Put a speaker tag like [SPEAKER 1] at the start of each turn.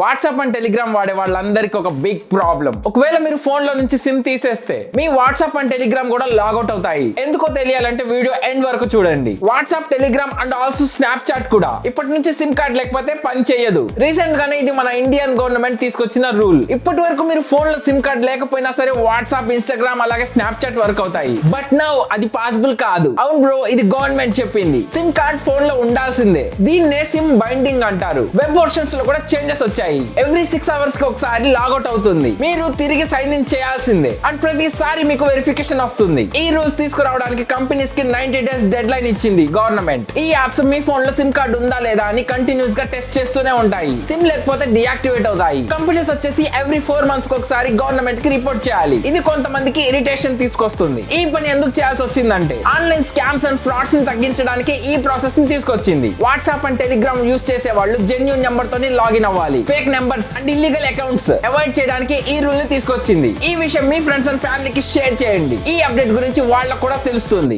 [SPEAKER 1] WhatsApp and Telegram వాడే వాళ్ళందరికీ ఒక బిగ్ ప్రాబ్లం. ఒకవేళ మీరు ఫోన్ లో నుంచి సిమ్ తీసేస్తే మీ వాట్సాప్ అండ్ టెలిగ్రామ్ కూడా లాగౌట్ అవుతాయి. ఎందుకో తెలియాలంటే వీడియో ఎండ్ వరకు చూడండి. WhatsApp, Telegram and also Snapchat కూడా ఇప్పటి నుంచి సిమ్ కార్డ్ లేకపోతే పని చేయదు. రీసెంట్ గానే ఇది మన ఇండియన్ గవర్నమెంట్ తీసుకొచ్చిన రూల్. ఇప్పటి వరకు మీరు ఫోన్ లో సిమ్ కార్డ్ లేకపోయినా సరే వాట్సాప్, ఇన్స్టాగ్రామ్ అలాగే స్నాప్చాట్ వర్క్ అవుతాయి. బట్ నౌ అది పాసిబుల్ కాదు. అవును బ్రో, ఇది గవర్నమెంట్ చెప్పింది. సిమ్ కార్డ్ ఫోన్ లో ఉండాల్సిందే. దీన్నే సిమ్ బైండింగ్ అంటారు. వెబ్ వర్షన్స్ లో కూడా చేంజెస్ వచ్చాయి. ఎవ్రీ 6 hours కి ఒకసారి లాగౌట్ అవుతుంది. మీరు తిరిగి సైన్ ఇన్ చేయాల్సిందే అండ్ ప్రతిసారి మీకు వెరిఫికేషన్ వస్తుంది. ఈ రూల్స్ తీసుకురావడానికి కంపెనీస్ కి 90 days డెడ్ లైన్ ఇచ్చింది గవర్నమెంట్. ఈ యాప్స్ మీ ఫోన్ లో సిమ్ కార్డ్ ఉందా లేదా అని కంటిన్యూస్ గా టెస్ట్ చేస్తూనే ఉంటాయి. సిమ్ లేకపోతే డియాక్టివేట్ అవుతాయి. కంపెనీస్ వచ్చేసి ఎవ్రీ 4 months కి ఒకసారి గవర్నమెంట్ కి రిపోర్ట్ చేయాలి. ఇది కొంతమందికి ఇరిటేషన్ తీసుకొస్తుంది. ఈ పని ఎందుకు చేయాల్సి వచ్చిందంటే ఆన్లైన్ స్కామ్స్ అండ్ ఫ్రాడ్స్ ని తగ్గించడానికి ఈ ప్రాసెస్ ని తీసుకొచ్చింది. వాట్సాప్ అండ్ టెలిగ్రామ్ యూస్ చేసే వాళ్ళు జెన్యూన్ నెంబర్ తోని లాగిన్ అవ్వాలి. Fake numbers and illegal accounts avoid చేయడానికి ఈ రూల్ ని తీసుకొచ్చింది. ఈ విషయం మీ ఫ్రెండ్స్ అండ్ ఫ్యామిలీకి షేర్ చేయండి. ఈ అప్డేట్ గురించి వాళ్ళకు కూడా తెలుస్తుంది.